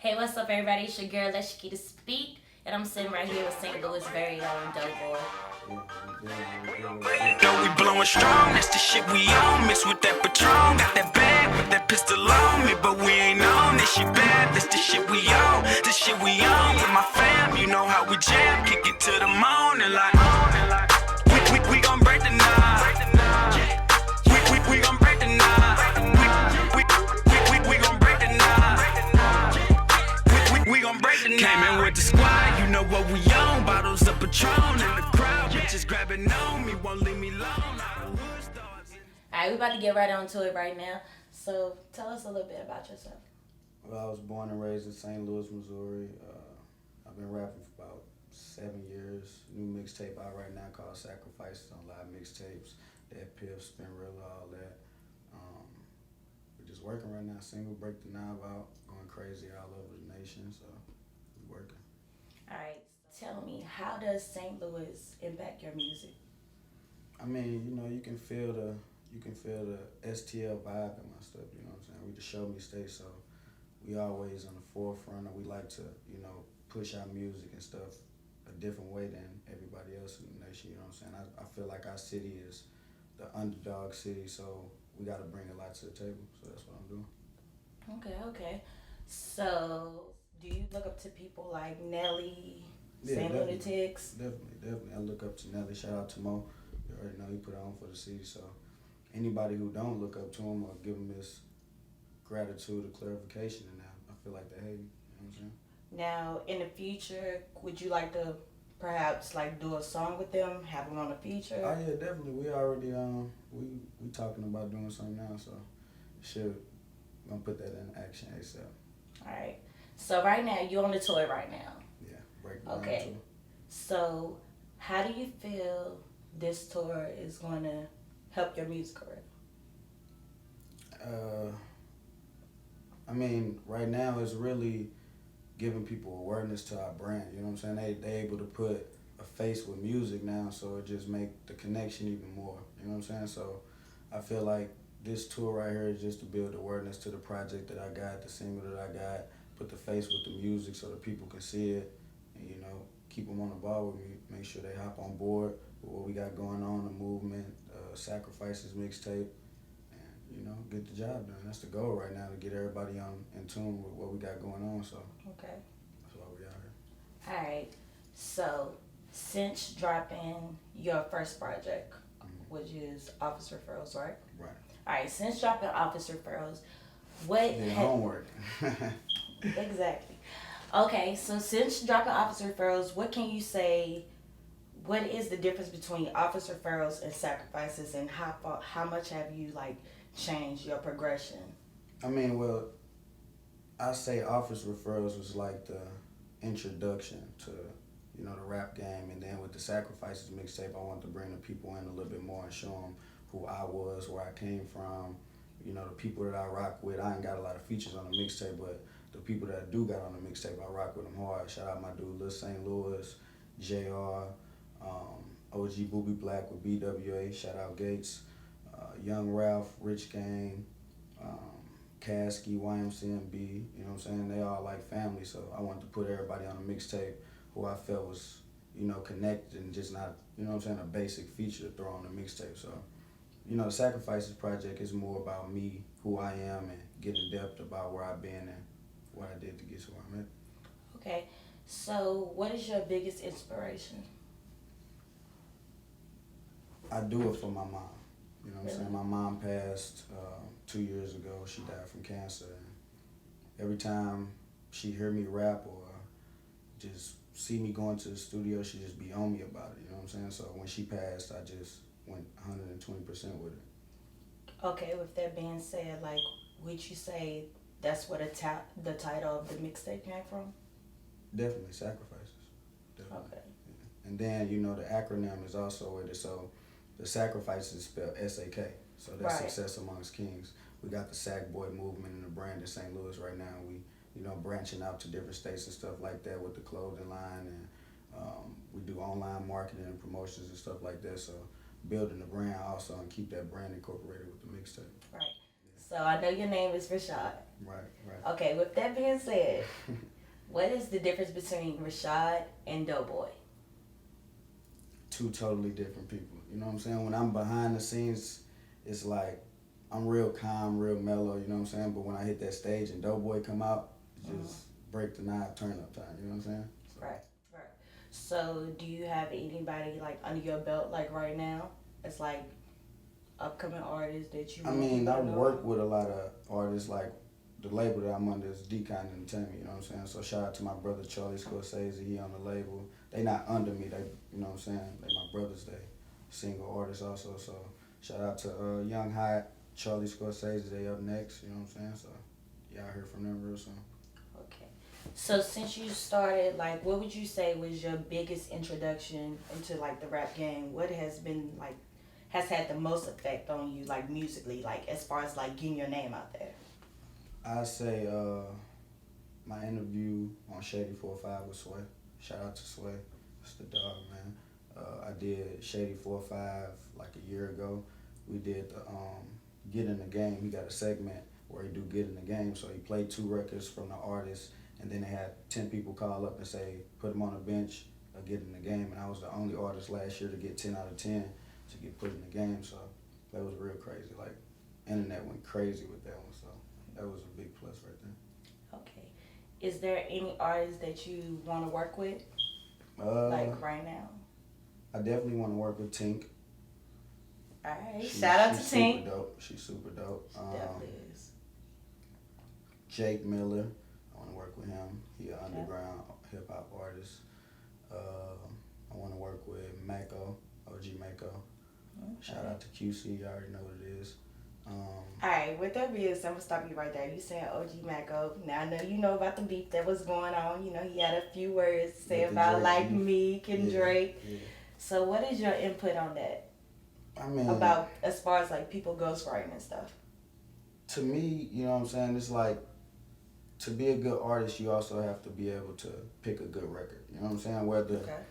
Hey, what's up, everybody? It's your girl, letshaketaspeak, and I'm sitting right here with St. Louis' very own Doughboy. Yo, we blowing strong, that's the shit we on. Mixed with that Patron, got that bag with that pistol on me, but we ain't on this shit bad. That's the shit we on, this shit we on. With my fam, you know how we jam, kick it to the morning like. We gon' break the knob. We gon' break the knob. We gon' break the knob. We gon' break the knob. Came in with the squad, you know what we on. Bottles of Patron in the crowd, bitches grabbing on me, won't leave me alone. Alright, we about to get right on to it right now. So, tell us a little bit about yourself. Well, I was born and raised in St. Louis, Missouri. I've been rapping for about 7 years. New mixtape out right now called Sacrifices on Live Mixtapes. That Piff, Spin Real, all that. We're just working right now. Single, Break the Knob out, going crazy all over the nation. So we're working. Alright, tell me, how does St. Louis impact your music? I mean, you can feel the ST.L vibe in my stuff. You know what I'm saying? We the show me state, so we always on the forefront, and we like to push our music and stuff a different way than everybody else in the nation. You know what I'm saying? I feel like our city is the underdog city, so we got to bring a lot to the table. So that's what I'm doing. Okay. So, do you look up to people like Nelly, Yeah, Saint definitely. Lunatics? Definitely. I look up to Nelly. Shout out to Mo. You already know he put it on for the city. So anybody who don't look up to him or give him this gratitude or clarification, and I feel like they hate him. You know what I'm saying? Now, in the future, would you like to perhaps like do a song with them, have them on a feature? Oh yeah, definitely. We already we talking about doing something now, so should gonna put that in action ASAP. Alright. So right now, you're on the tour right now. Yeah, break the Okay. down So, how do you feel this tour is going to help your music career? I mean, right now it's really giving people awareness to our brand. You know what I'm saying? They able to put a face with music now, so it just make the connection even more. You know what I'm saying? So I feel like this tour right here is just to build awareness to the project that I got, the single that I got, put the face with the music so that people can see it, and keep them on the ball with me, make sure they hop on board with what we got going on, the movement, Sacrifices mixtape, and get the job done. That's the goal right now, to get everybody in tune with what we got going on. So Okay. that's why we out here. Alright. So, since dropping your first project, which is Office Referrals, right? Right. Alright, since dropping Office Referrals, what Yeah, ha- homework. Exactly. Okay, so since dropping Office Referrals, what can you say? What is the difference between Office Referrals and Sacrifices, and how much have you changed your progression? I mean, well, I say Office Referrals was like the introduction to the rap game, and then with the Sacrifices mixtape, I wanted to bring the people in a little bit more and show them who I was, where I came from, the people that I rock with. I ain't got a lot of features on the mixtape, but the people that I do got on the mixtape, I rock with them hard. Shout out my dude Lil St. Louis, JR, OG Booby Black with BWA, shout out Gates, Young Ralph, Rich Gang, Kasky, YMCMB, you know what I'm saying? They all like family, so I wanted to put everybody on a mixtape who I felt was, connected and just not, a basic feature to throw on the mixtape. So, the Sacrifices project is more about me, who I am, and get in depth about where I've been and what I did to get to where I'm at. Okay, so what is your biggest inspiration? I do it for my mom. You know what I'm Really? saying? My mom passed 2 years ago. She died from cancer. And every time she hear me rap or just see me going to the studio, she just be on me about it. You know what I'm saying? So when she passed, I just went 120% with it. Okay, with that being said, would you say that's where the title of the mixtape came from? Definitely Sacrifices. Definitely. Okay. Yeah. And then, the acronym is also with it. So the Sacrifices is spelled SAK. So that's Right. Success Amongst Kings. We got the Sack Boy movement and the brand in St. Louis right now. We, branching out to different states and stuff like that with the clothing line, and we do online marketing and promotions and stuff like that. So building the brand also, and keep that brand incorporated with the mixtape. Right. So I know your name is Rashad. Right. Okay, with that being said, what is the difference between Rashad and Doughboy? Two totally different people. You know what I'm saying? When I'm behind the scenes, it's like I'm real calm, real mellow. You know what I'm saying? But when I hit that stage and Doughboy come out, it just break the knob, turn up time. You know what I'm saying? So, Right, right. So do you have anybody like under your belt like right now? It's like upcoming artists that you. I mean, I work with a lot of artists. Like the label that I'm under is Decon Entertainment. You know what I'm saying? So shout out to my brother Charlie Scorsese. He on the label. They not under me. They, you know what I'm saying? They my brothers. They single artists also. So shout out to Young Hot, Charlie Scorsese. They up next. You know what I'm saying? So yeah, I heard from them real soon. Okay. So since you started, like, what would you say was your biggest introduction into like the rap game? What has been like has had the most effect on you, like musically, like as far as like getting your name out there? I say my interview on Shady 45 with Sway. Shout out to Sway. That's the dog, man. I did Shady 45 like a year ago. We did the Get in the Game. He got a segment where he do Get in the Game. So he played 2 records from the artist, and then they had 10 people call up and say, put him on the bench or Get in the Game. And I was the only artist last year to get 10 out of 10 to get put in the game. So that was real crazy. Like, internet went crazy with that one. So that was a big plus right there. Okay. Is there any artists that you want to work with, like right now? I definitely want to work with Tink. All right. Shout out to Tink. Super dope. She's super dope. She definitely is. Jake Miller. I want to work with him. He an underground hip hop artist. I want to work with Mako, OG Mako. Okay. Shout out to QC. You already know what it is. Alright, with that being said, I'm gonna stop you right there. You saying OG Mako. Now I know you know about the beef that was going on. You know, he had a few words to say about Drake like beef. Meek and Drake. Yeah. So what is your input on that? I mean, about as far as like people ghostwriting and stuff. To me, you know what I'm saying, it's like to be a good artist you also have to be able to pick a good record. You know what I'm saying? Whether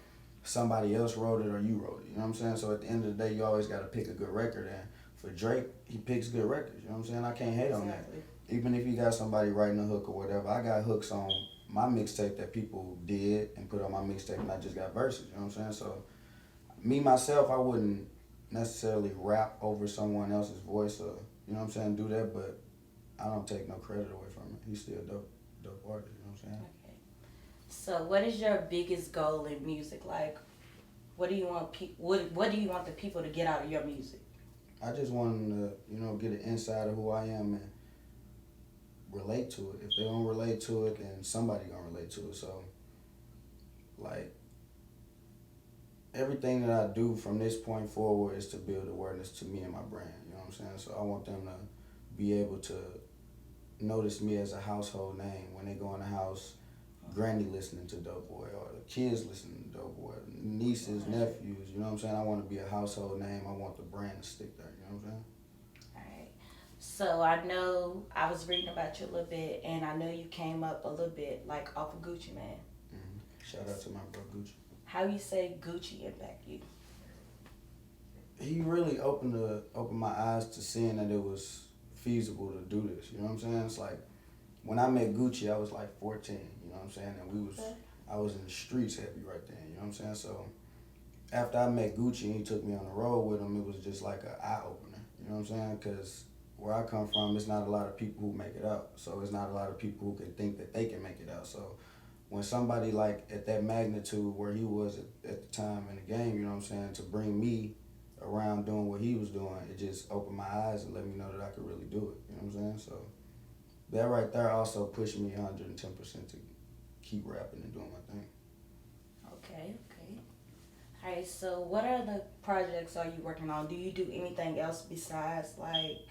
somebody else wrote it or you wrote it. You know what I'm saying? So at the end of the day you always gotta pick a good record, and for Drake, he picks good records. You know what I'm saying? I can't hate on that. Even if you got somebody writing a hook or whatever, I got hooks on my mixtape that people did and put on my mixtape, and I just got verses. You know what I'm saying? So, me, myself, I wouldn't necessarily rap over someone else's voice or, you know what I'm saying, do that, but I don't take no credit away from it. He's still a dope artist, you know what I'm saying? Okay. So, what is your biggest goal in music? Like, what do you want what do you want the people to get out of your music? I just want them to, you know, get an insight of who I am and relate to it. If they don't relate to it, then somebody gonna relate to it. So, like, everything that I do from this point forward is to build awareness to me and my brand. You know what I'm saying? So I want them to be able to notice me as a household name when they go in the house. Granny listening to Doughboy, or the kids listening to Doughboy, nieces, nephews, you know what I'm saying? I want to be a household name. I want the brand to stick there, you know what I'm saying? Alright. So I know I was reading about you a little bit, and I know you came up a little bit like off of Gucci Mane. Mm-hmm. Shout out to my bro Gucci. How you say Gucci impact you? He really opened my eyes to seeing that it was feasible to do this, you know what I'm saying? It's like, when I met Gucci, I was like 14, you know what I'm saying? And I was in the streets heavy right then, you know what I'm saying? So after I met Gucci and he took me on the road with him, it was just like an eye-opener, you know what I'm saying? Because where I come from, it's not a lot of people who make it out. So it's not a lot of people who can think that they can make it out. So when somebody like at that magnitude where he was at the time in the game, you know what I'm saying, to bring me around doing what he was doing, it just opened my eyes and let me know that I could really do it, you know what I'm saying? So that right there also pushed me 110% to keep rapping and doing my thing. Okay. All right, so what other projects are you working on? Do you do anything else besides, like,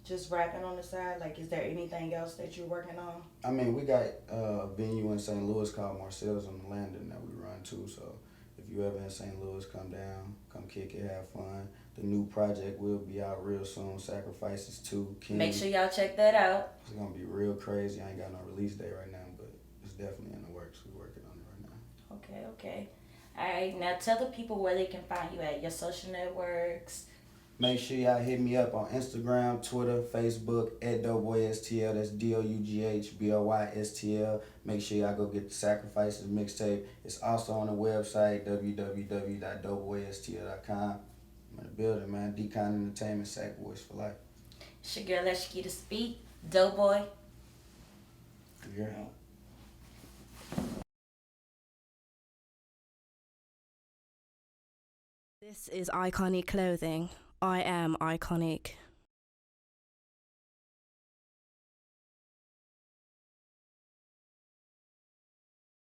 just rapping on the side? Like, is there anything else that you're working on? I mean, we got a venue in St. Louis called Marcel's on the Landon that we run too, so if you ever in St. Louis, come down, come kick it, have fun. The new project will be out real soon, Sacrifices 2, King. Make sure y'all check that out. It's going to be real crazy. I ain't got no release date right now, but it's definitely in the works. We're working on it right now. Okay. All right, now tell the people where they can find you at, your social networks, Make sure y'all hit me up on Instagram, Twitter, Facebook at Doughboy ST.L. That's DOUGHBOY STL. Make sure y'all go get the Sacrifices mixtape. It's also on the website www.doughboystl.com. I'm in the building, man. Decon Entertainment, Sack Boys for life. It's your girl, Let Shaketa Speak. Doughboy. Yeah. This is Iconic Clothing. I am iconic.